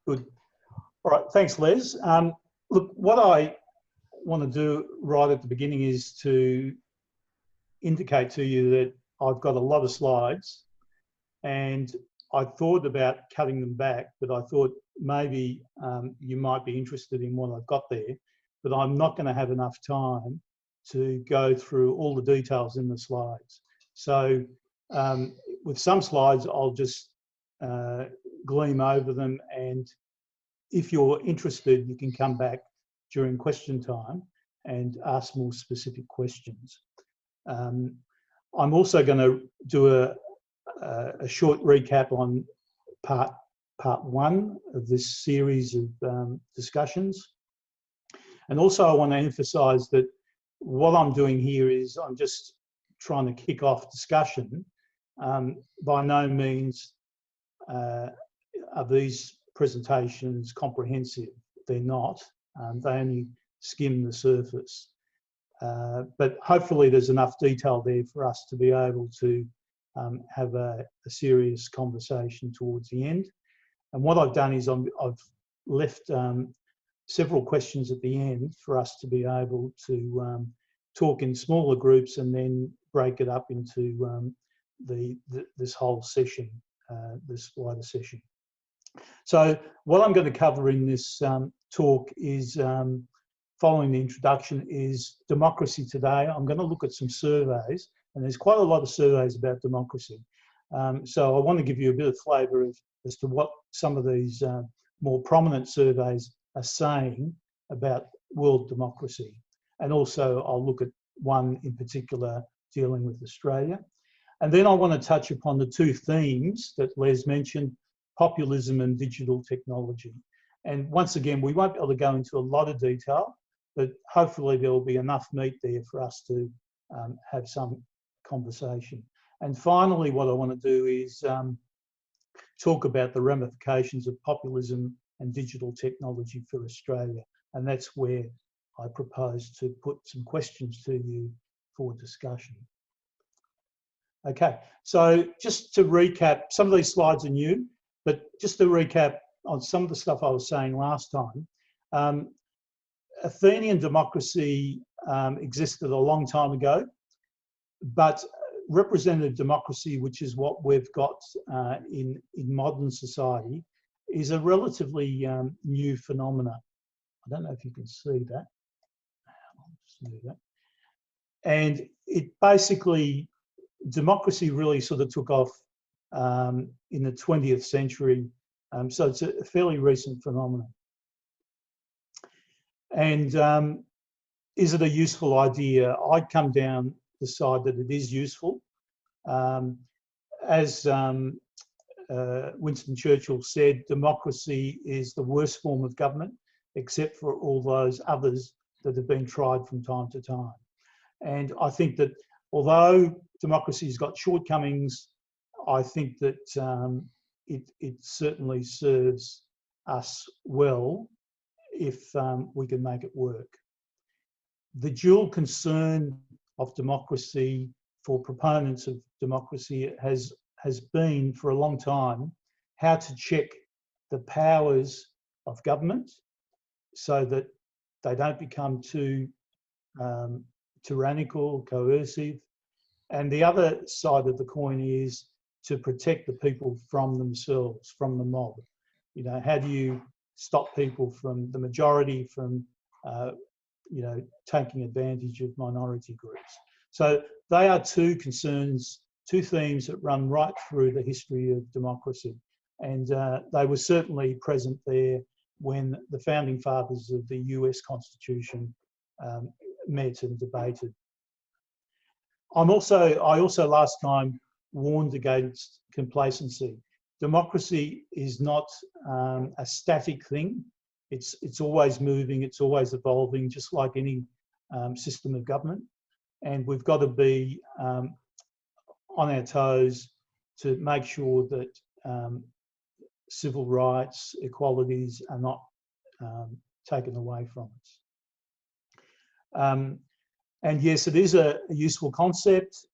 Good. All right, thanks, Les. Look, what I want to do right at the beginning is to indicate to you that I've got a lot of slides, and I thought about cutting them back, but I thought maybe you might be interested in what I've got there, but I'm not going to have enough time to go through all the details in the slides. So with some slides, I'll just gleam over them, and if you're interested, you can come back during question time and ask more specific questions. I'm also going to do a short recap on part one of this series of discussions. And also I want to emphasize that what I'm doing here is I'm just trying to kick off discussion. By no means are these presentations comprehensive. They're not. They only skim the surface. But hopefully there's enough detail there for us to be able to have a serious conversation towards the end. And what I've done is I've left several questions at the end for us to be able to talk in smaller groups and then break it up into this whole session, this wider session. So what I'm going to cover in this talk is, following the introduction, is democracy today. I'm going to look at some surveys, and there's quite a lot of surveys about democracy. So I want to give you a bit of flavour as to what some of these more prominent surveys are saying about world democracy. And also I'll look at one in particular dealing with Australia. And then I want to touch upon the two themes that Les mentioned, populism and digital technology. And once again, we won't be able to go into a lot of detail, but hopefully there will be enough meat there for us to have some conversation. And finally, what I want to do is talk about the ramifications of populism and digital technology for Australia. And that's where I propose to put some questions to you for discussion. Okay, so just to recap, some of these slides are new, but just to recap on some of the stuff I was saying last time, Athenian democracy existed a long time ago, but representative democracy, which is what we've got in modern society, is a relatively new phenomena. I don't know if you can see that. I'll just move that. And it basically, democracy really sort of took off in the 20th century. So it's a fairly recent phenomenon. And is it a useful idea? I'd come down the side that it is useful. As Winston Churchill said, democracy is the worst form of government, except for all those others that have been tried from time to time. And I think that although democracy's got shortcomings, I think that it certainly serves us well if we can make it work. The dual concern of democracy for proponents of democracy has been for a long time how to check the powers of government so that they don't become too tyrannical, coercive. And the other side of the coin is to protect the people from themselves, from the mob. You know, how do you stop people from the majority from, you know, taking advantage of minority groups? So they are two concerns, two themes that run right through the history of democracy. And they were certainly present there when the founding fathers of the US Constitution met and debated. I also last time warned against complacency. Democracy is not a static thing. It's always moving, it's always evolving, just like any system of government. And we've got to be on our toes to make sure that civil rights, equalities are not taken away from us. And yes, it is a useful concept,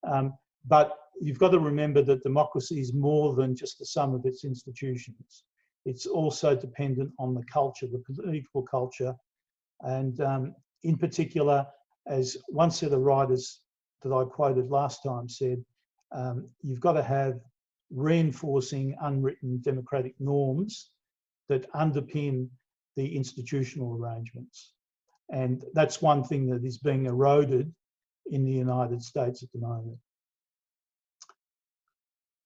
but you've got to remember that democracy is more than just the sum of its institutions. it's also dependent on the culture, the political culture. And in particular, as one set of writers that I quoted last time said, you've got to have reinforcing unwritten democratic norms that underpin the institutional arrangements. And that's one thing that is being eroded in the United States at the moment.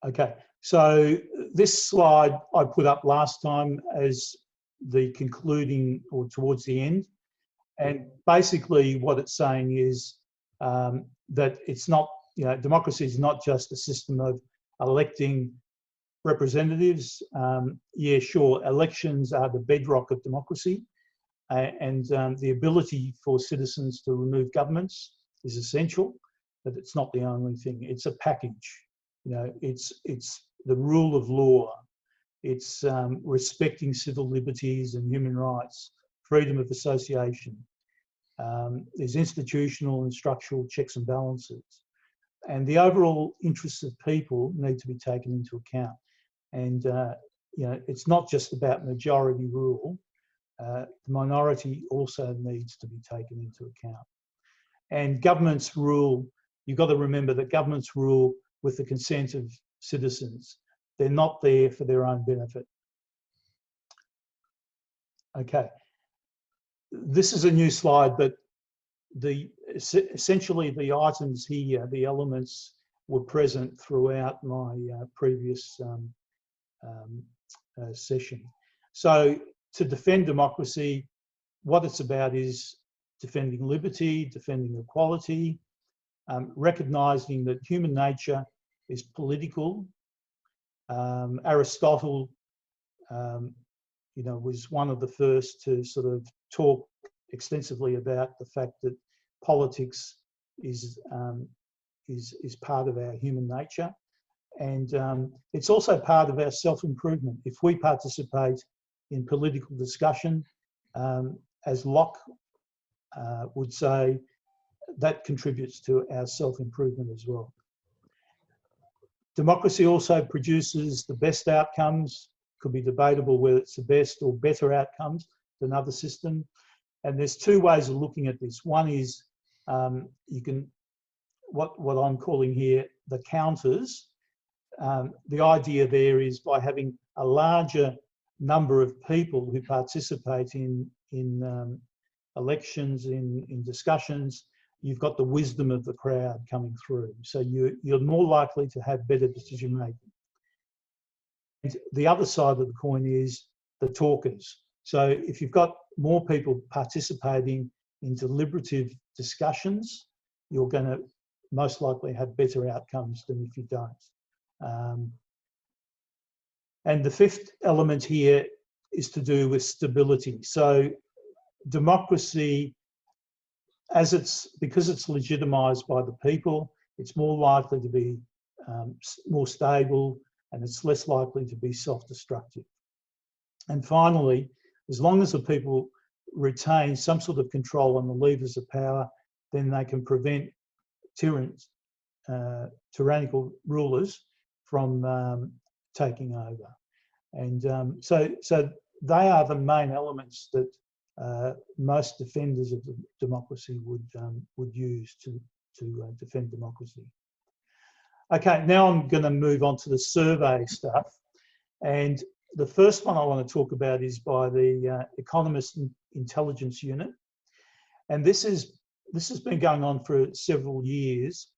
Okay, so this slide I put up last time as the concluding or towards the end. And basically what it's saying is that it's not, democracy is not just a system of electing representatives. Yeah, sure, elections are the bedrock of democracy, and the ability for citizens to remove governments is essential, but it's not the only thing. It's a package. It's the rule of law. It's respecting civil liberties and human rights, freedom of association. There's institutional and structural checks and balances. And the overall interests of people need to be taken into account. And, it's not just about majority rule. The minority also needs to be taken into account. And governments rule, you've got to remember that governments rule with the consent of citizens. They're not there for their own benefit. Okay. This is a new slide, but essentially the items here, the elements, were present throughout my previous session. So to defend democracy, what it's about is defending liberty, defending equality, recognising that human nature is political. Aristotle, was one of the first to sort of talk extensively about the fact that politics is part of our human nature, and it's also part of our self-improvement. If we participate in political discussion, as Locke would say, that contributes to our self-improvement as well. Democracy also produces the best outcomes. Could be debatable whether it's the best or better outcomes than other systems. And there's two ways of looking at this. One is you can, what I'm calling here the counters. The idea there is by having a larger number of people who participate in elections, in discussions, you've got the wisdom of the crowd coming through. So you're more likely to have better decision making. And the other side of the coin is the talkers. So if you've got more people participating in deliberative discussions, you're going to most likely have better outcomes than if you don't. And the fifth element here is to do with stability. So democracy, because it's legitimised by the people, it's more likely to be more stable, and it's less likely to be self-destructive. And finally, as long as the people retain some sort of control on the levers of power, then they can prevent tyrannical rulers from taking over. And so they are the main elements that most defenders of democracy would use to defend democracy. Okay, now I'm going to move on to the survey stuff. And the first one I want to talk about is by the Economist Intelligence Unit. And this has been going on for several years.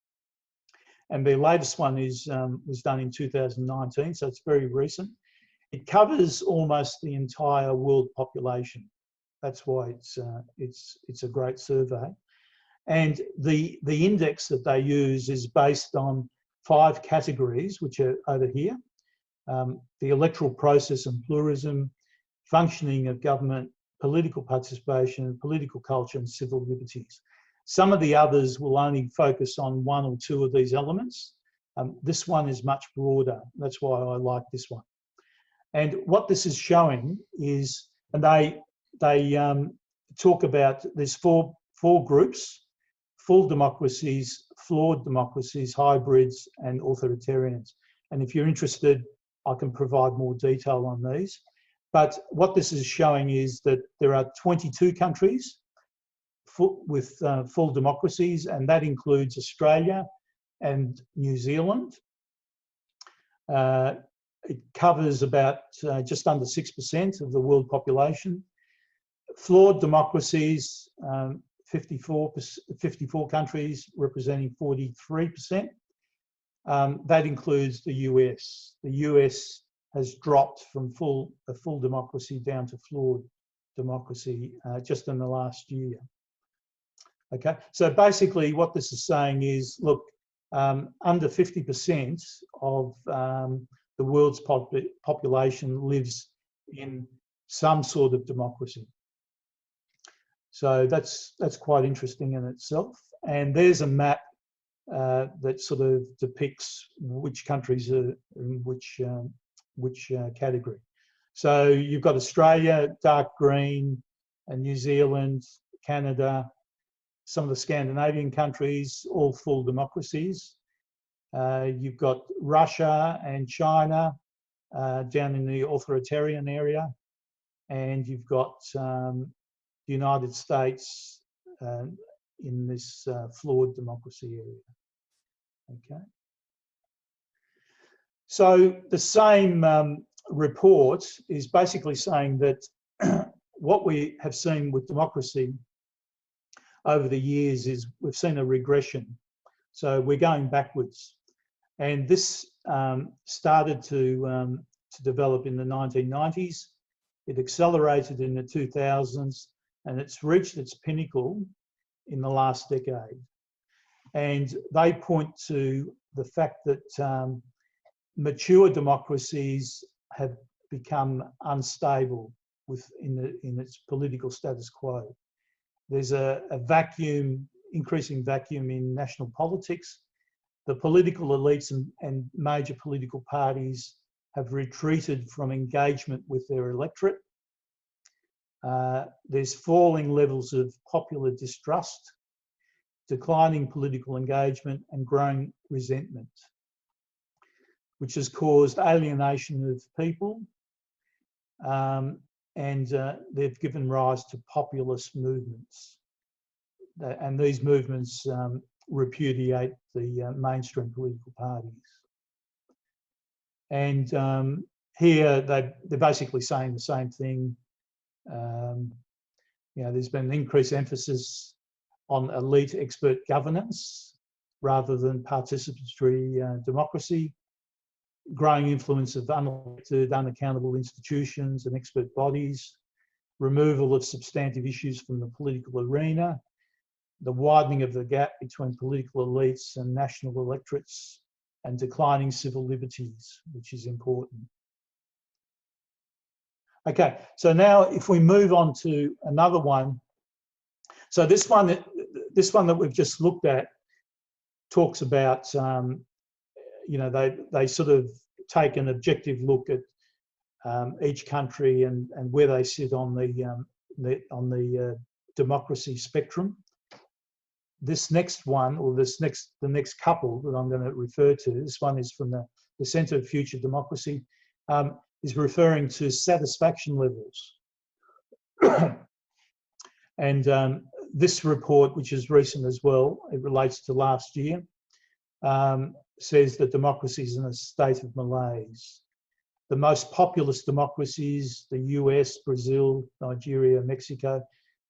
And their latest one was done in 2019, so it's very recent. It covers almost the entire world population. That's why it's a great survey. And the index that they use is based on 5 categories, which are over here. The electoral process and pluralism, functioning of government, political participation, political culture, and civil liberties. Some of the others will only focus on 1 or 2 of these elements. This one is much broader. That's why I like this one. And what this is showing is, and they talk about, there's four groups: full democracies, flawed democracies, hybrids, and authoritarians. And if you're interested, I can provide more detail on these. But what this is showing is that there are 22 countries with full democracies, and that includes Australia and New Zealand. It covers about just under 6% of the world population. Flawed democracies, 54 countries representing 43%. That includes the US. The US has dropped from a full democracy down to flawed democracy just in the last year. Okay, so basically what this is saying is, look, under 50% of the world's population lives in some sort of democracy. So that's quite interesting in itself. And there's a map that sort of depicts which countries are in which category. So you've got Australia, dark green, and New Zealand, Canada, some of the Scandinavian countries, all full democracies. You've got Russia and China down in the authoritarian area, and you've got the United States in this flawed democracy area. Okay. So the same report is basically saying that what we have seen with democracy over the years is we've seen a regression. So we're going backwards. And this started to develop in the 1990s. It accelerated in the 2000s, and it's reached its pinnacle in the last decade. And they point to the fact that mature democracies have become unstable in its political status quo. There's a vacuum, increasing vacuum in national politics. The political elites and major political parties have retreated from engagement with their electorate. There's falling levels of popular distrust, declining political engagement, and growing resentment, which has caused alienation of people, and they've given rise to populist movements. And these movements repudiate the mainstream political parties. And here they're basically saying the same thing. You know, there's been an increased emphasis on elite expert governance rather than participatory democracy, growing influence of unelected, unaccountable institutions and expert bodies, removal of substantive issues from the political arena, the widening of the gap between political elites and national electorates, and declining civil liberties, which is important. Okay, so now if we move on to another one. So this one that we've just looked at talks about, you know, they sort of take an objective look at each country and where they sit on the democracy spectrum. This next one, or the next couple that I'm going to refer to, this one is from the Centre for Future Democracy, is referring to satisfaction levels. And this report, which is recent as well, it relates to last year, says that democracy is in a state of malaise. The most populous democracies, the US, Brazil, Nigeria, Mexico,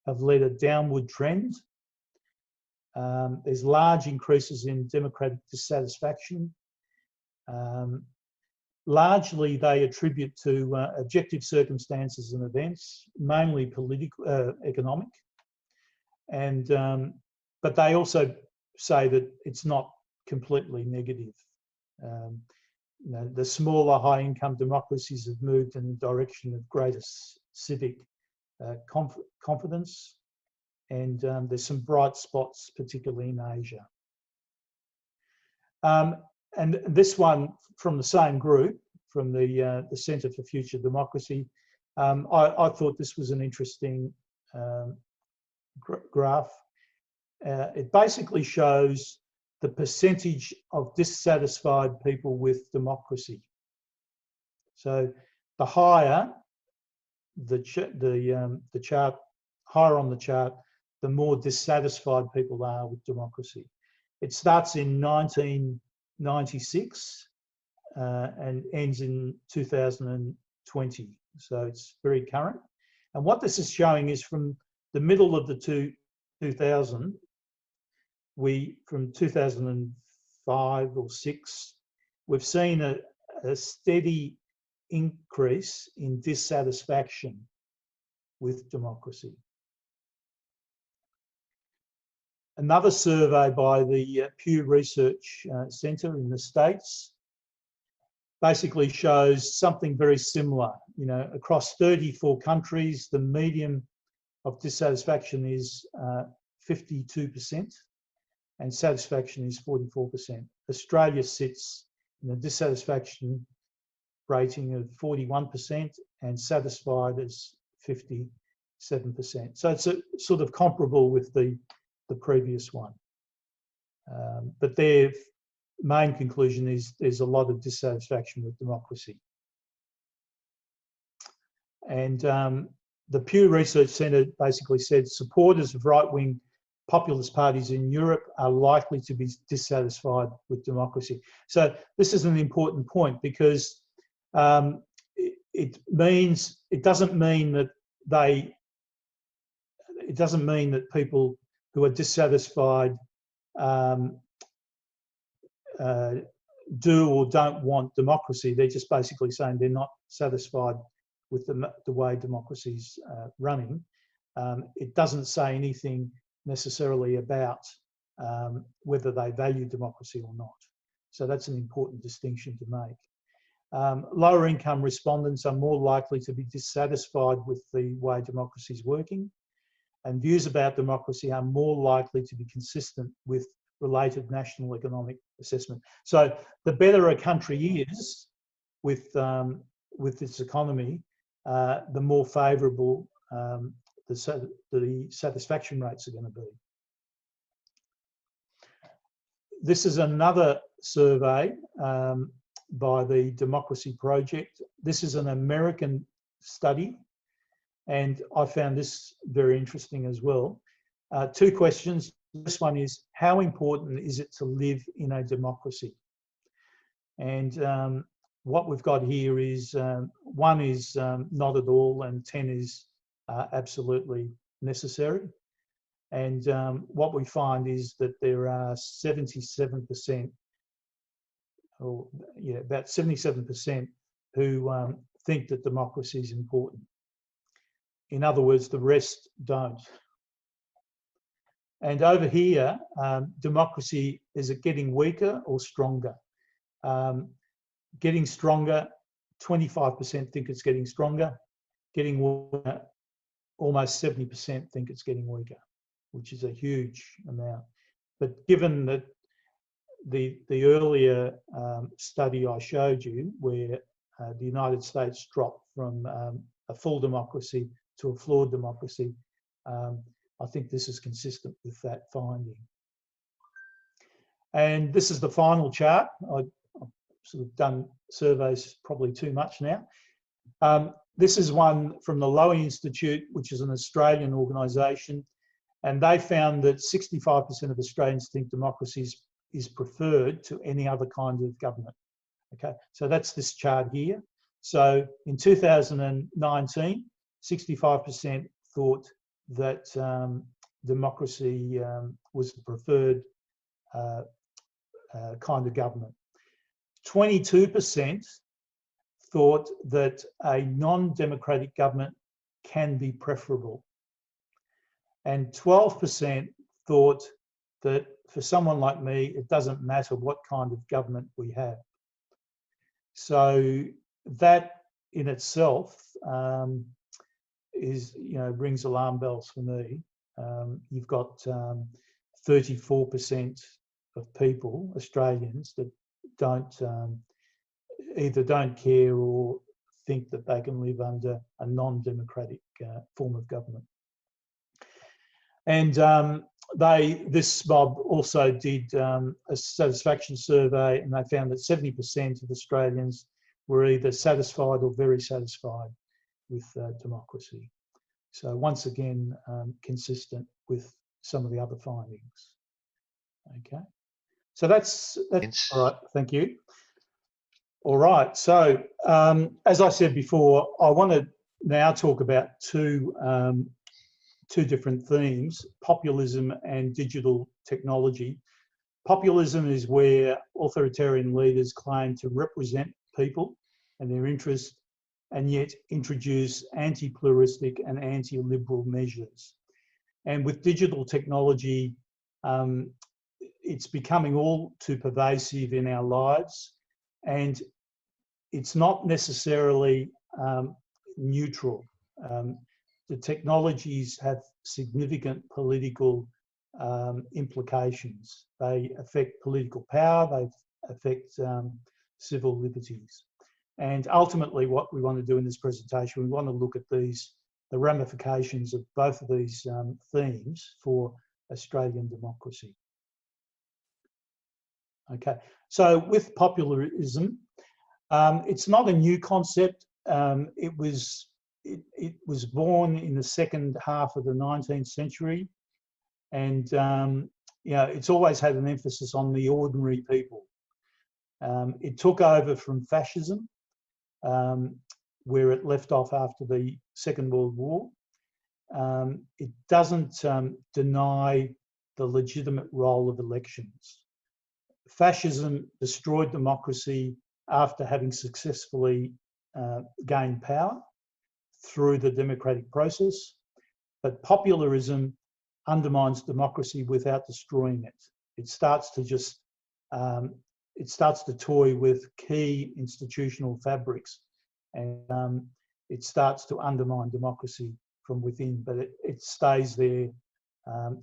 have led a downward trend. There's large increases in democratic dissatisfaction. Largely, they attribute to objective circumstances and events, mainly political, economic, and but they also say that it's not completely negative. You know, the smaller, high-income democracies have moved in the direction of greater civic confidence, and there's some bright spots, particularly in Asia. And this one from the same group, from the Centre for Future Democracy, I thought this was an interesting graph. It basically shows the percentage of dissatisfied people with democracy. So the higher the chart, higher on the chart, the more dissatisfied people are with democracy. It starts in 1996 and ends in 2020. So it's very current. And what this is showing is from the middle of the 2000, from 2005 or 6, we've seen a steady increase in dissatisfaction with democracy. Another survey by the Pew Research Centre in the States basically shows something very similar. You know, across 34 countries, the median of dissatisfaction is 52% and satisfaction is 44%. Australia sits in a dissatisfaction rating of 41% and satisfied as 57%. So it's sort of comparable with the previous one. But their main conclusion is there's a lot of dissatisfaction with democracy. And the Pew Research Centre basically said supporters of right-wing populist parties in Europe are likely to be dissatisfied with democracy. So this is an important point because it doesn't mean that people who are dissatisfied do or don't want democracy. They're just basically saying they're not satisfied with the way democracy's running. It doesn't say anything necessarily about whether they value democracy or not. So that's an important distinction to make. Lower income respondents are more likely to be dissatisfied with the way democracy is working, and views about democracy are more likely to be consistent with related national economic assessment. So the better a country is with its economy, the more favourable the satisfaction rates are going to be. This is another survey by the Democracy Project. This is an American study, and I found this very interesting as well. 2 questions. This one is, how important is it to live in a democracy? And what we've got here is 1 is not at all, and 10 is absolutely necessary. And what we find is that there are 77%, or yeah, about 77% who think that democracy is important. In other words, the rest don't. And over here, democracy, is it getting weaker or stronger? Getting stronger, 25% think it's getting stronger. Getting weaker, almost 70% think it's getting weaker, which is a huge amount. But given that the earlier study I showed you, where the United States dropped from a full democracy to a flawed democracy, I think this is consistent with that finding. And this is the final chart. I've sort of done surveys probably too much now. This is one from the Lowy Institute, which is an Australian organisation, and they found that 65% of Australians think democracy is preferred to any other kind of government. Okay, so that's this chart here. So in 2019, 65% thought that democracy was the preferred kind of government. 22% thought that a non-democratic government can be preferable. And 12% thought that for someone like me, it doesn't matter what kind of government we have. So that in itself rings alarm bells for me. You've got 34% of people, Australians, that either don't care or think that they can live under a non-democratic form of government. And this mob also did a satisfaction survey, and they found that 70% of Australians were either satisfied or very satisfied with democracy. So once again, consistent with some of the other findings. Okay, so that's all right. Thank you. All right. So as I said before, I want to now talk about two different themes: populism and digital technology. Populism is where authoritarian leaders claim to represent people and their interests, and yet introduce anti-pluralistic and anti-liberal measures. And with digital technology, it's becoming all too pervasive in our lives, and it's not necessarily neutral. The technologies have significant political implications. They affect political power, they affect civil liberties. And ultimately what we want to do in this presentation, we want to look at the ramifications of both of these themes for Australian democracy. Okay, so with populism, it's not a new concept. It was born in the second half of the 19th century, and you know, it's always had an emphasis on the ordinary people. It took over from fascism, where it left off after the Second World War. It doesn't deny the legitimate role of elections. Fascism destroyed democracy after having successfully gained power through the democratic process, but populism undermines democracy without destroying it. It starts to just it starts to toy with key institutional fabrics, and it starts to undermine democracy from within, but it stays there,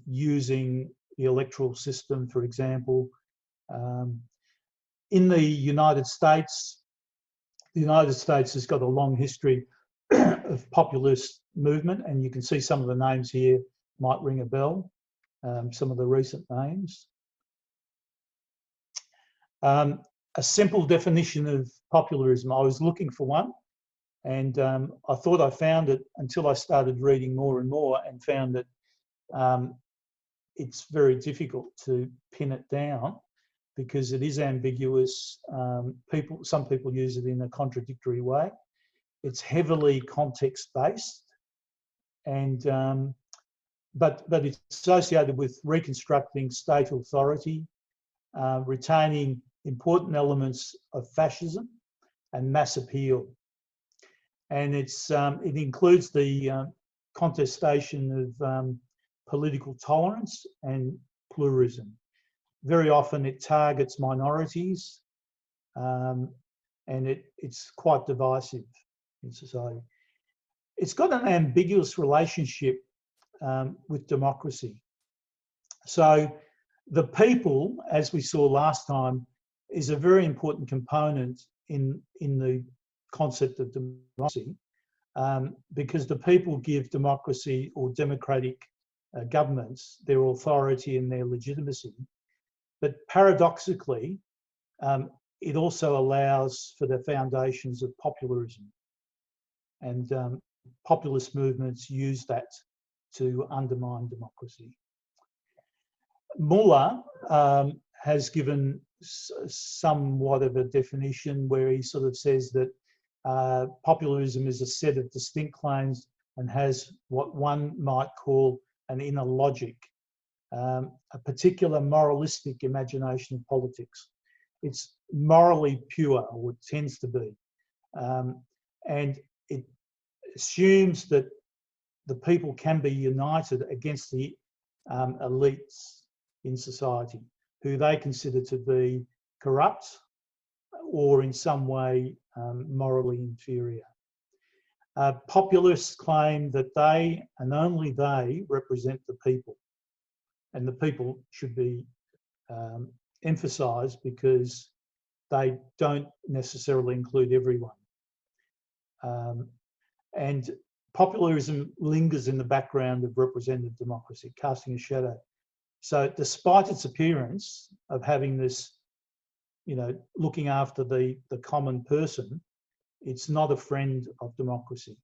using the electoral system, for example. In the United States has got a long history of populist movement, and you can see some of the names here might ring a bell, some of the recent names. A simple definition of populism, I was looking for one, and I thought I found it until I started reading more and more, and found that it's very difficult to pin it down because it is ambiguous. Some people use it in a contradictory way. It's heavily context-based, and but it's associated with reconstructing state authority, retaining important elements of fascism and mass appeal. And it includes the contestation of political tolerance and pluralism. Very often it targets minorities, and it's quite divisive in society. It's got an ambiguous relationship with democracy. So the people, as we saw last time, is a very important component in the concept of democracy, because the people give democracy or democratic governments their authority and their legitimacy. But paradoxically, it also allows for the foundations of populism, and populist movements use that to undermine democracy. Muller has given somewhat of a definition where he sort of says that populism is a set of distinct claims and has what one might call an inner logic, a particular moralistic imagination of politics. It's morally pure, or it tends to be, and it assumes that the people can be united against the elites in society, who they consider to be corrupt or in some way morally inferior. Populists claim that they, and only they, represent the people, and the people should be emphasised because they don't necessarily include everyone. And populism lingers in the background of representative democracy, casting a shadow. So despite its appearance of having this, you know, looking after the common person, it's not a friend of democracy.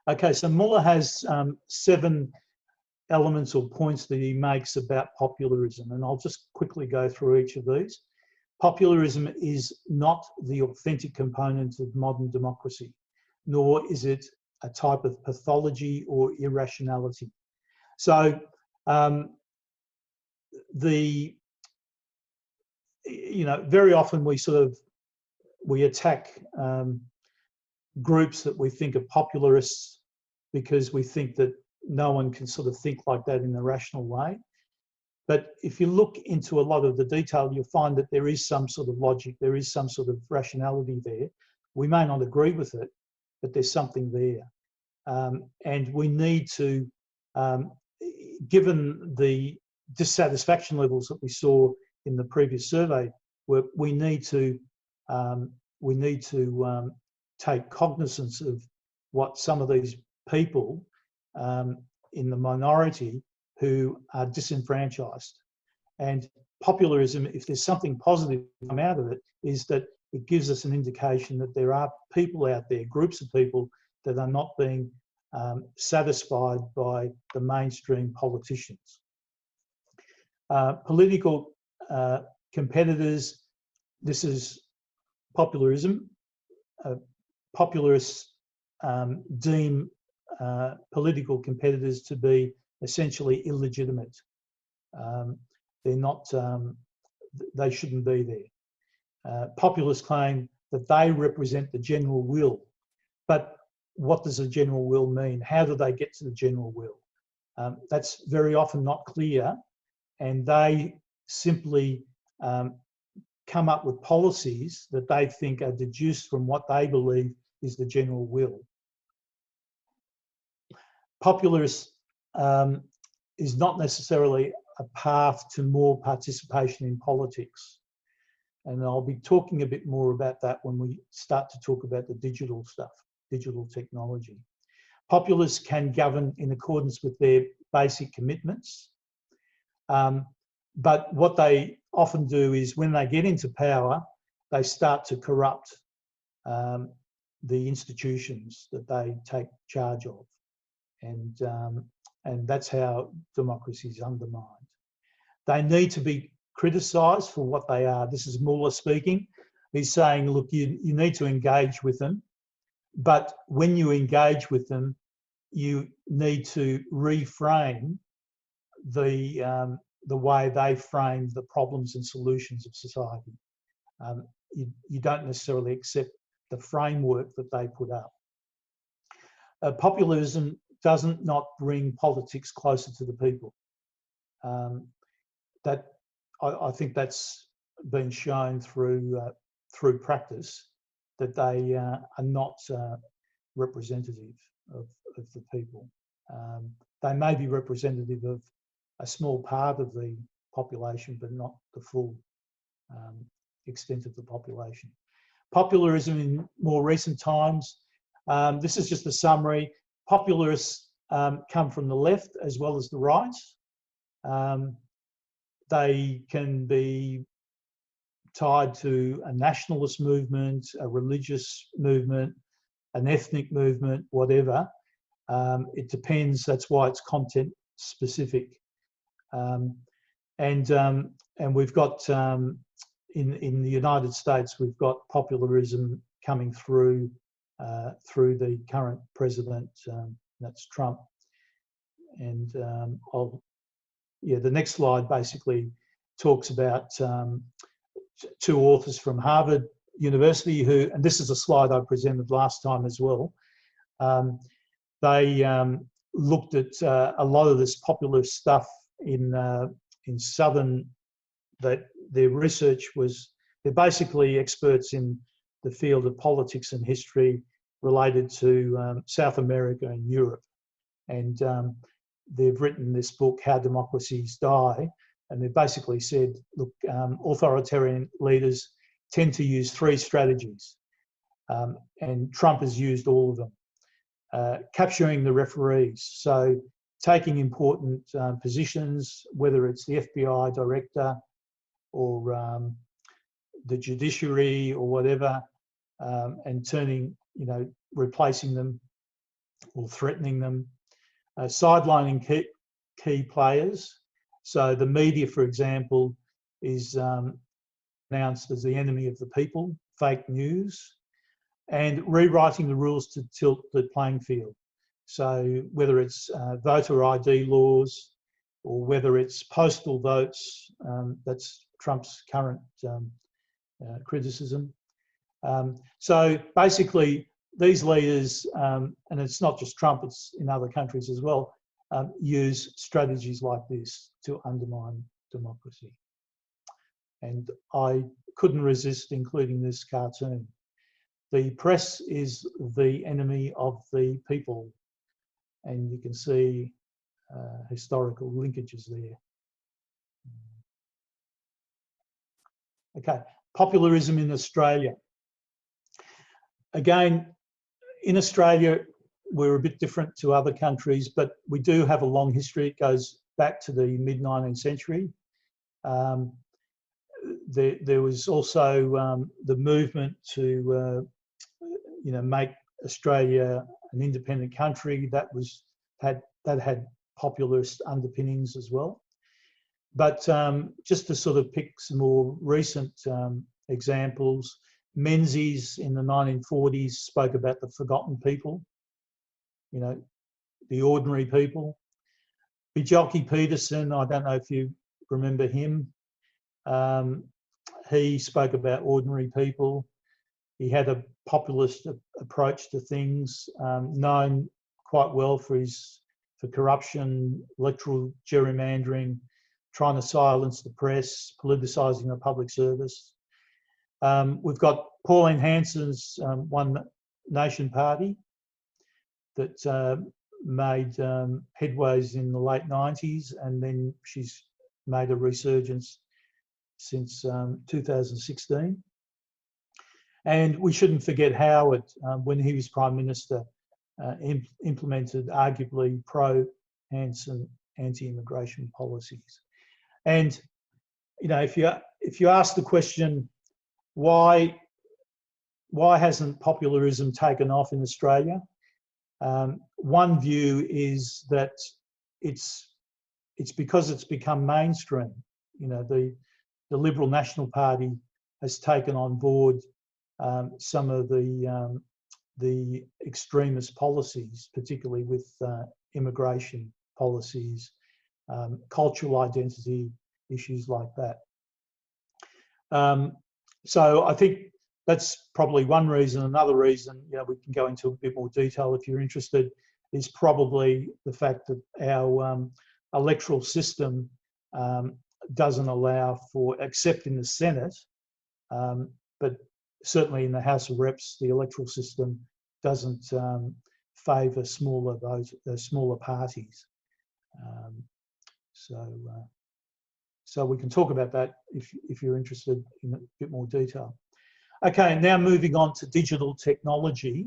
Okay, so Muller has 7 elements or points that he makes about popularism, and I'll just quickly go through each of these. Popularism is not the authentic component of modern democracy, nor is it a type of pathology or irrationality. So very often we attack groups that we think are popularists because we think that no one can sort of think like that in a rational way. But if you look into a lot of the detail, you'll find that there is some sort of logic, there is some sort of rationality there. We may not agree with it, but there's something there. And we need to, given the dissatisfaction levels that we saw in the previous survey, we need to take cognizance of what some of these people in the minority who are disenfranchised. And populism, if there's something positive come out of it, is that it gives us an indication that there are people out there, groups of people that are not being satisfied by the mainstream politicians. Political competitors, this is populism. Popularists deem political competitors to be essentially illegitimate. They're not, they shouldn't be there. Populists claim that they represent the general will, but what does the general will mean? How do they get to the general will? That's very often not clear, and they simply come up with policies that they think are deduced from what they believe is the general will. Populism is not necessarily a path to more participation in politics. And I'll be talking a bit more about that when we start to talk about the digital stuff, digital technology. Populists can govern in accordance with their basic commitments. But what they often do is when they get into power, they start to corrupt the institutions that they take charge of. And that's how democracy is undermined. They need to be criticised for what they are. This is Muller speaking. He's saying, look, you need to engage with them, but when you engage with them, you need to reframe the way they frame the problems and solutions of society. You don't necessarily accept the framework that they put up. Populism doesn't not bring politics closer to the people. I think that's been shown through practice, that they are not representative of the people. They may be representative of a small part of the population, but not the full extent of the population. Populism in more recent times, this is just a summary. Populists come from the left as well as the right. They can be tied to a nationalist movement, a religious movement, an ethnic movement, whatever. It depends. That's why it's content specific. And we've got in the United States, we've got popularism coming through the current president, that's Trump. And the next slide basically talks about 2 authors from Harvard University who, and this is a slide I presented last time as well. They looked at a lot of this populist stuff in southern. That their research was, they're basically experts in the field of politics and history related to South America and Europe. And they've written this book, How Democracies Die. And they've basically said, look, authoritarian leaders tend to use 3 strategies. And Trump has used all of them. Capturing the referees. So taking important positions, whether it's the FBI director or the judiciary or whatever, and turning, replacing them. or threatening them, sidelining key players. So the media, for example, is announced as the enemy of the people, fake news, and rewriting the rules to tilt the playing field. So whether it's voter ID laws or whether it's postal votes, that's Trump's current criticism. So basically, these leaders, and it's not just Trump, it's in other countries as well, use strategies like this to undermine democracy. And I couldn't resist including this cartoon. The press is the enemy of the people, and you can see historical linkages there. Okay, popularism in Australia. Again, in Australia, we're a bit different to other countries, but we do have a long history. It goes back to the mid-19th century. There was also the movement to, make Australia an independent country that had populist underpinnings as well. But just to sort of pick some more recent examples, Menzies in the 1940s spoke about the forgotten people, the ordinary people. Bjelke-Petersen, I don't know if you remember him, he spoke about ordinary people. He had a populist approach to things, known quite well for corruption, electoral gerrymandering, trying to silence the press, politicising the public service. We've got Pauline Hanson's One Nation Party that made headways in the late 90s, and then she's made a resurgence since 2016. And we shouldn't forget Howard, when he was Prime Minister, implemented arguably pro-Hanson anti-immigration policies. And if you ask the question, why hasn't popularism taken off in Australia? One view is that it's because it's become mainstream. The Liberal National Party has taken on board some of the extremist policies, particularly with immigration policies, cultural identity, issues like that. So I think that's probably one reason. Another reason, we can go into a bit more detail if you're interested, is probably the fact that our electoral system doesn't allow for, except in the Senate, but certainly in the House of Reps, the electoral system doesn't favour smaller parties. So we can talk about that if you're interested in a bit more detail. Okay, now moving on to digital technology.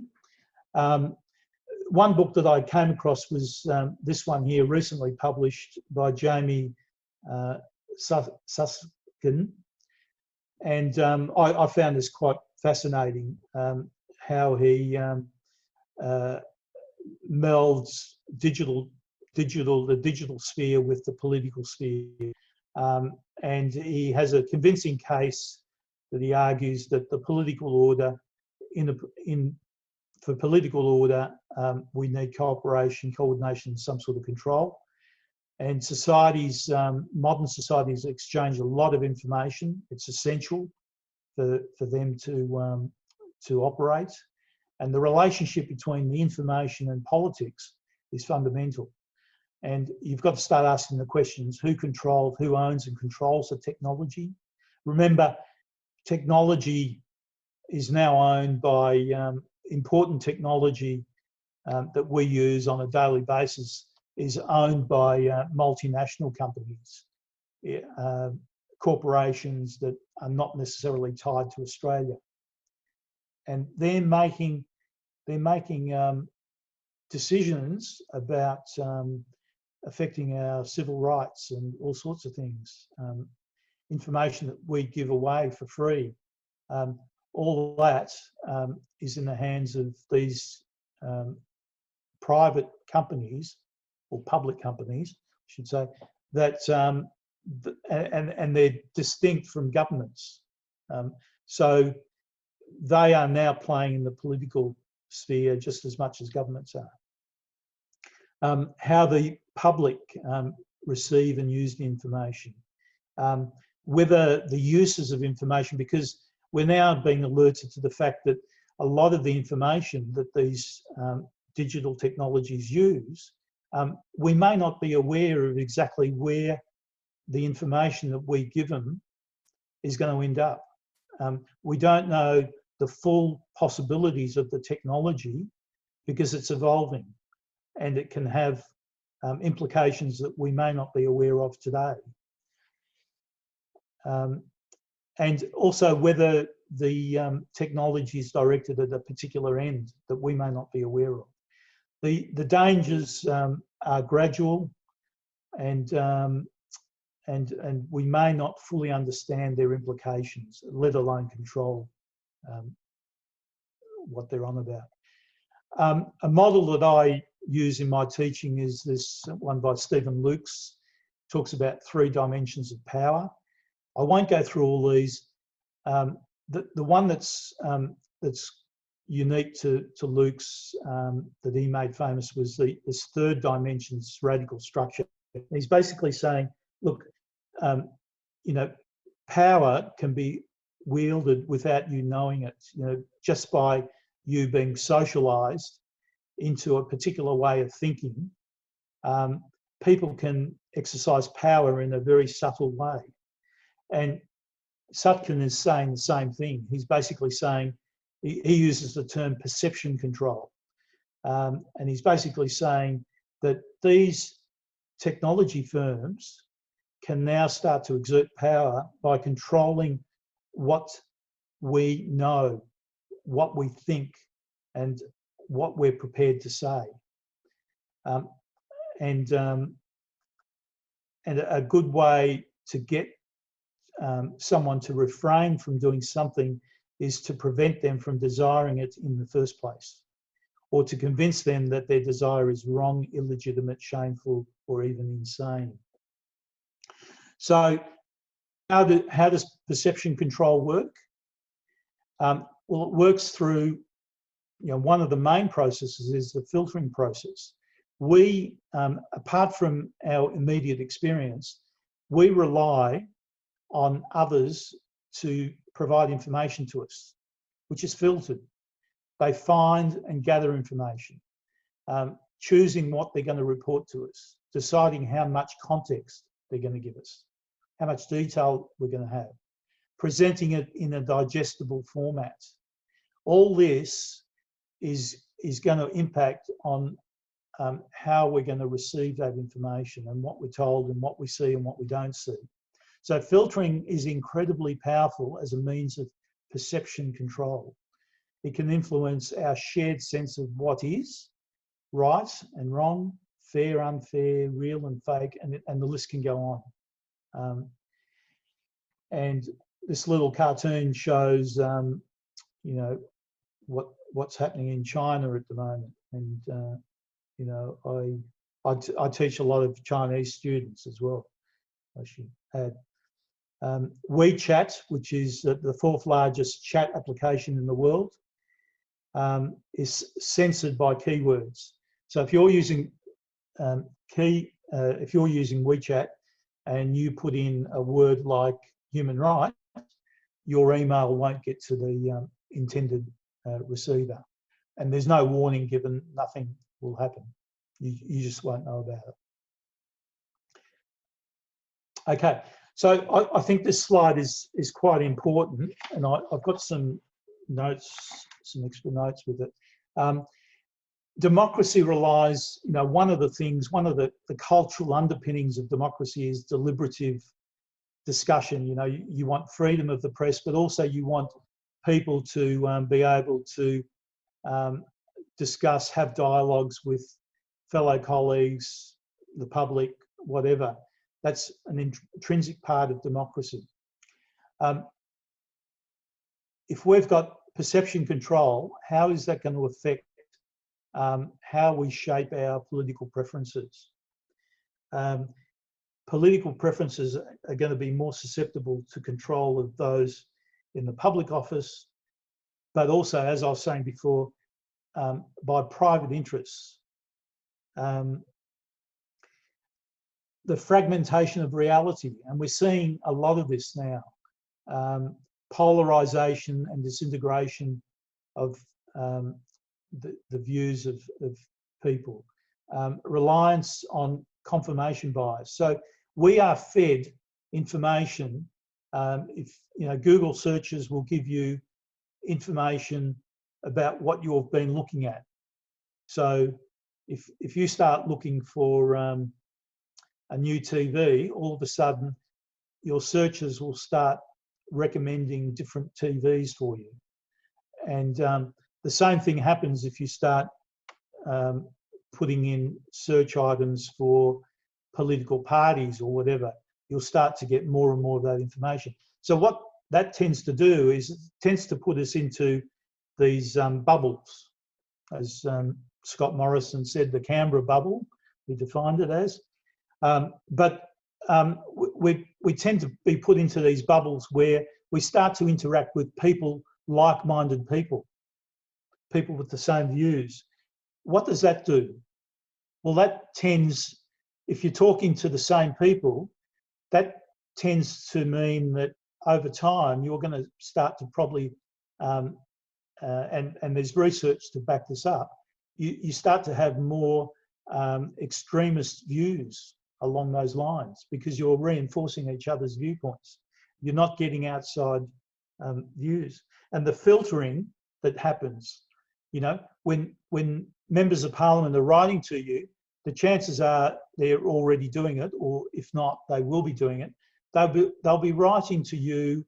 One book that I came across was this one here, recently published by Jamie Susskind. And I found this quite fascinating, how he melds the digital sphere with the political sphere. And he has a convincing case that he argues that the political order, for political order, we need cooperation, coordination, and some sort of control. And societies, modern societies, exchange a lot of information. It's essential for them to operate. And the relationship between the information and politics is fundamental. And you've got to start asking the questions: who owns and controls the technology? Remember, technology is now owned by important technology that we use on a daily basis is owned by multinational companies, corporations that are not necessarily tied to Australia, and they're making decisions about affecting our civil rights and all sorts of things. Information that we give away for free, all that is in the hands of these private companies, or public companies, I should say, that and they're distinct from governments. So they are now playing in the political sphere just as much as governments are. How the public receive and use the information, whether the uses of information, because we're now being alerted to the fact that a lot of the information that these digital technologies use, we may not be aware of exactly where the information that we give them is going to end up. We don't know the full possibilities of the technology because it's evolving, and it can have implications that we may not be aware of today. And also whether the technology is directed at a particular end that we may not be aware of. The dangers are gradual, and we may not fully understand their implications, let alone control what they're on about. A model that I use in my teaching is this one by Stephen Lukes. Talks about 3 dimensions of power. I won't go through all these. The one that's unique to Lukes that he made famous was this 3rd dimension's radical structure. He's basically saying, look, you know, power can be wielded without you knowing it. You know, just by you being socialised into a particular way of thinking, people can exercise power in a very subtle way. And Sutkin is saying the same thing. He's basically saying, he uses the term perception control. And he's basically saying that these technology firms can now start to exert power by controlling what we know, what we think, and what we're prepared to say. And a good way to get someone to refrain from doing something is to prevent them from desiring it in the first place, or to convince them that their desire is wrong, illegitimate, shameful, or even insane. So how does perception control work? Well, it works through, you know, one of the main processes is the filtering process. We, apart from our immediate experience, we rely on others to provide information to us, which is filtered. They find and gather information, choosing what they're going to report to us, deciding how much context they're going to give us, how much detail we're going to have, presenting it in a digestible format. All this is going to impact on how we're going to receive that information and what we're told and what we see and what we don't see. So filtering is incredibly powerful as a means of perception control. It can influence our shared sense of what is right and wrong, fair, unfair, real and fake, and the list can go on. And this little cartoon shows, you know, what's happening in China at the moment. And you know, I teach a lot of Chinese students as well, I should add. WeChat, which is the 4th largest chat application in the world, is censored by keywords. So if you're using if you're using WeChat and you put in a word like human rights, your email won't get to the intended receiver, and there's no warning given. Nothing will happen. You just won't know about it. Okay. So I think this slide is quite important, and I've got some notes, some extra notes with it. Democracy relies, you know, one of the cultural underpinnings of democracy is deliberative discussion. You know, you want freedom of the press, but also you want people to be able to discuss, have dialogues with fellow colleagues, the public, whatever. That's an intrinsic part of democracy. If we've got perception control, how is that going to affect how we shape our political preferences. Political preferences are going to be more susceptible to control of those in the public office, but also, as I was saying before, by private interests. The fragmentation of reality, and we're seeing a lot of this now. Polarization and disintegration of the views of people. Reliance on confirmation bias. So we are fed information. If Google searches will give you information about what you've been looking at. So if you start looking for a new TV, all of a sudden your searches will start recommending different TVs for you. And the same thing happens if you start putting in search items for political parties or whatever. You'll start to get more and more of that information. So what that tends to do is it tends to put us into these bubbles, as Scott Morrison said, the Canberra bubble, he defined it as. But we tend to be put into these bubbles where we start to interact with people, like-minded people with the same views. What does that do? Well, that tends, if you're talking to the same people, that tends to mean that over time you're going to start to probably, and there's research to back this up, you start to have more extremist views along those lines because you're reinforcing each other's viewpoints. You're not getting outside views. And the filtering that happens, when members of parliament are writing to you, the chances are they're already doing it, or if not, they will be doing it. They'll be writing to you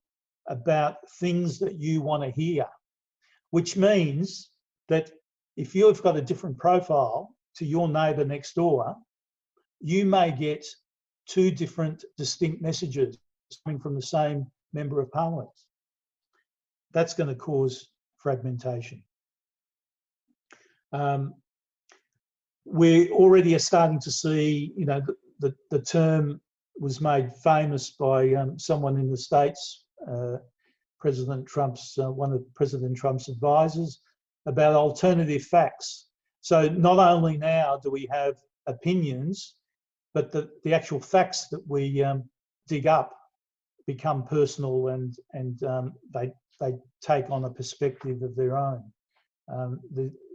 about things that you want to hear, which means that if you've got a different profile to your neighbour next door, you may get two different distinct messages coming from the same member of parliament. That's going to cause fragmentation. We already are starting to see, the term was made famous by someone in the States, President Trump's, one of President Trump's advisors, about alternative facts. So not only now do we have opinions, but the actual facts that we dig up become personal and they take on a perspective of their own.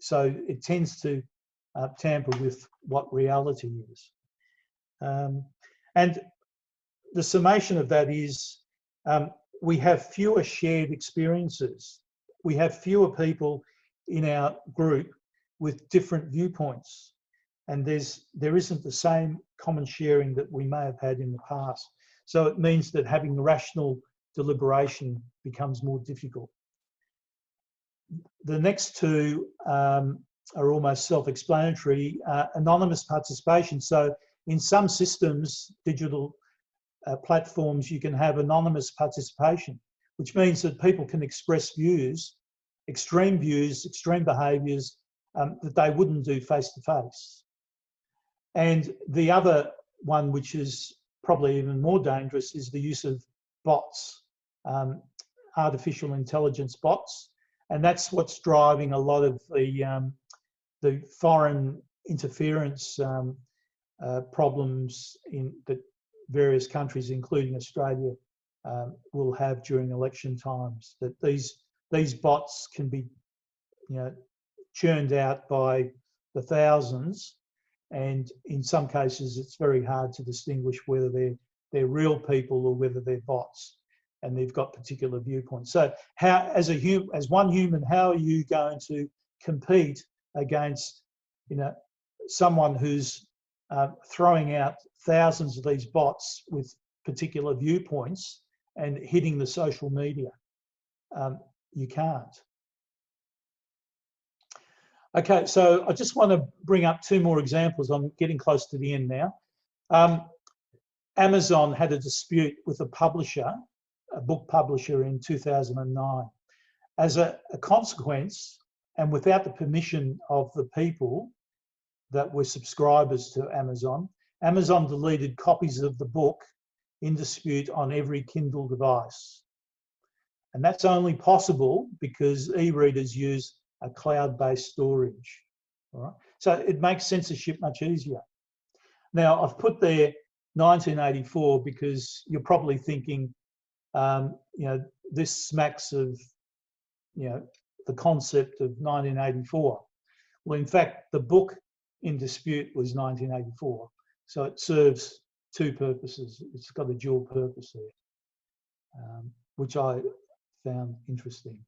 So it tends to tamper with what reality is. And the summation of that is we have fewer shared experiences. We have fewer people in our group with different viewpoints. And there isn't the same common sharing that we may have had in the past. So it means that having rational deliberation becomes more difficult. The next two are almost self-explanatory. Anonymous participation. So in some systems, digital platforms, you can have anonymous participation, which means that people can express views, extreme behaviours that they wouldn't do face-to-face. And the other one, which is probably even more dangerous, is the use of bots, artificial intelligence bots. And that's what's driving a lot of the foreign interference problems that various countries, including Australia, will have during election times. That these bots can be, churned out by the thousands, and in some cases it's very hard to distinguish whether they're real people or whether they're bots, and they've got particular viewpoints. So how, as one human, how are you going to compete against, someone who's throwing out thousands of these bots with particular viewpoints and hitting the social media? You can't. Okay, so I just want to bring up two more examples. I'm getting close to the end now. Amazon had a dispute with a publisher, a book publisher, in 2009. As a consequence, and without the permission of the people that were subscribers to Amazon, Amazon deleted copies of the book in dispute on every Kindle device. And that's only possible because e-readers use a cloud-based storage. All right? So it makes censorship much easier. Now, I've put there 1984 because you're probably thinking, this smacks of, the concept of 1984. Well, in fact, the book in dispute was 1984. So it serves two purposes. It's got a dual purpose there, which I found interesting.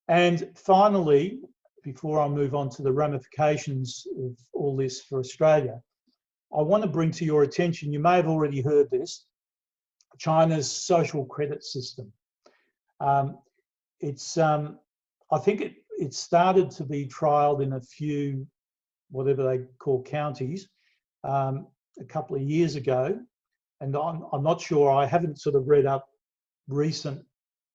And finally, before I move on to the ramifications of all this for Australia, I want to bring to your attention, you may have already heard this, China's social credit system. I think it started to be trialled in a few, whatever they call counties, a couple of years ago. And I'm not sure, I haven't sort of read up recent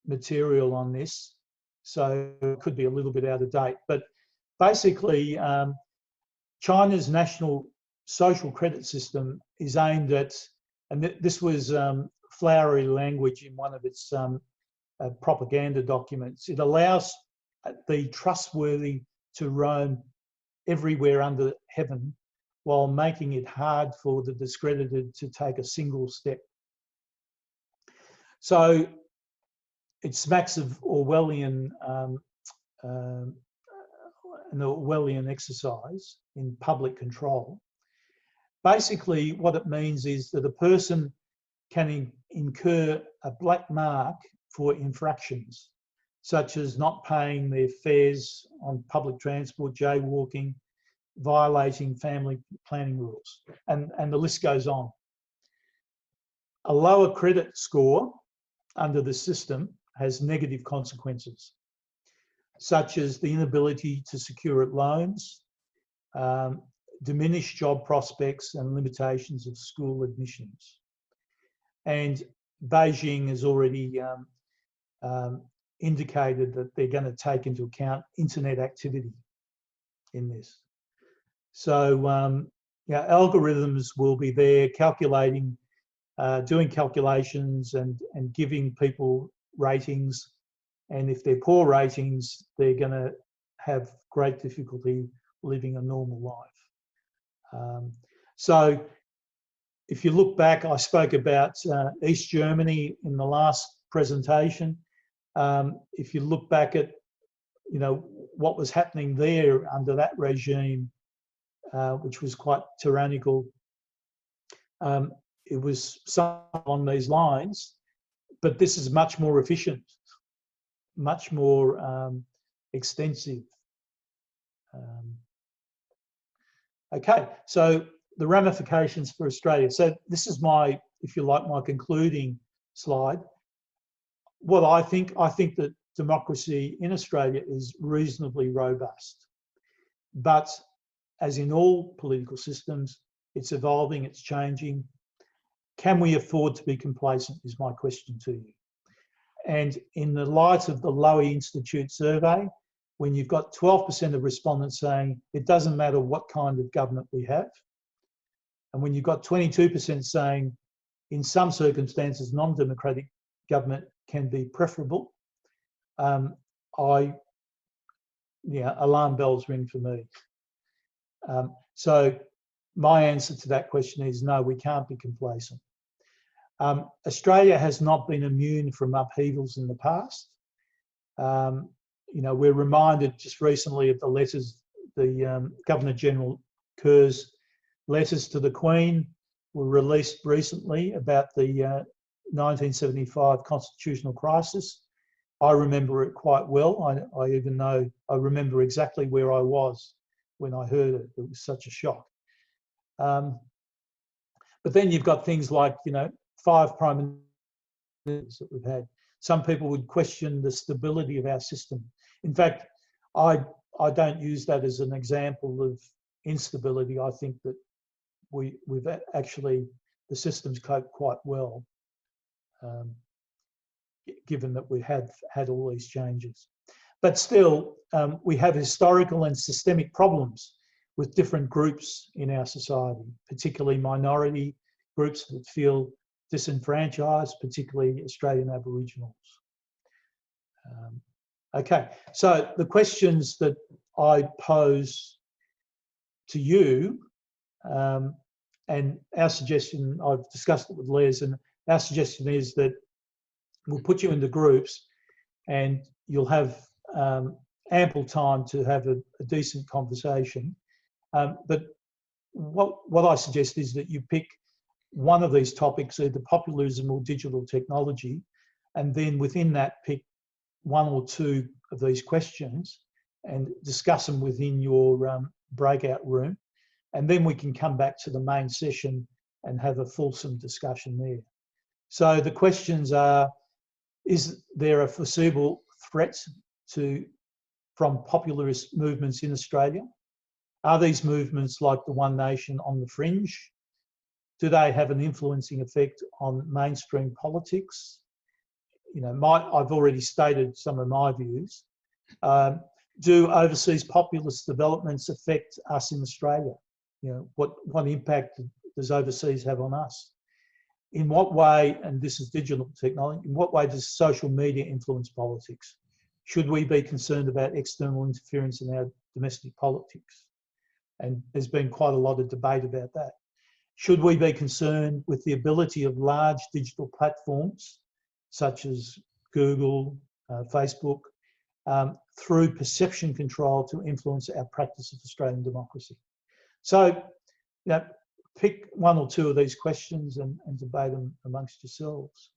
material on this, so it could be a little bit out of date. But basically, China's national social credit system is aimed at, and this was flowery language in one of its propaganda documents. It allows the trustworthy to roam everywhere under heaven while making it hard for the discredited to take a single step. So it smacks of Orwellian, an Orwellian exercise in public control. Basically, what it means is that a person can incur a black mark for infractions, such as not paying their fares on public transport, jaywalking, violating family planning rules, and the list goes on. A lower credit score under the system has negative consequences, such as the inability to secure loans, diminished job prospects, and limitations of school admissions. And Beijing has already indicated that they're going to take into account internet activity in this. So algorithms will be there calculating, doing calculations and giving people ratings. And if they're poor ratings, they're going to have great difficulty living a normal life. So if you look back, I spoke about East Germany in the last presentation. If you look back at, what was happening there under that regime, which was quite tyrannical, it was something along these lines, but this is much more efficient, much more extensive. Okay, so the ramifications for Australia. So this is my, if you like, my concluding slide. What I think that democracy in Australia is reasonably robust, but as in all political systems, it's evolving, it's changing. Can we afford to be complacent is my question to you. And in the light of the Lowy Institute survey, when you've got 12% of respondents saying it doesn't matter what kind of government we have, and when you've got 22% saying in some circumstances non-democratic government can be preferable, alarm bells ring for me. So my answer to that question is no, we can't be complacent. Australia has not been immune from upheavals in the past. We're reminded just recently of the letters, the Governor-General Kerr's letters to the Queen were released recently about the 1975 constitutional crisis. I remember it quite well. I even know, I remember exactly where I was when I heard it. It was such a shock. But then you've got things like, 5 prime ministers that we've had. Some people would question the stability of our system. In fact, I don't use that as an example of instability. I think that we've actually, the system's coped quite well, given that we have had all these changes. but still, we have historical and systemic problems with different groups in our society, particularly minority groups that feel disenfranchised, particularly Australian Aboriginals. Okay, so the questions that I pose to you, and our suggestion, I've discussed it with Les, and our suggestion is that we'll put you into groups and you'll have ample time to have a decent conversation. But what I suggest is that you pick one of these topics, either populism or digital technology, and then within that pick one or two of these questions and discuss them within your breakout room. And then we can come back to the main session and have a fulsome discussion there. So the questions are, is there a foreseeable threat from populist movements in Australia? Are these movements like the One Nation on the fringe? Do they have an influencing effect on mainstream politics? You know, I've already stated some of my views. Do overseas populist developments affect us in Australia? You know, what impact does overseas have on us? In what way, and this is digital technology, in what way does social media influence politics? Should we be concerned about external interference in our domestic politics? And there's been quite a lot of debate about that. Should we be concerned with the ability of large digital platforms, such as Google, Facebook, through perception control to influence our practice of Australian democracy? So, you know, pick one or two of these questions and debate them amongst yourselves.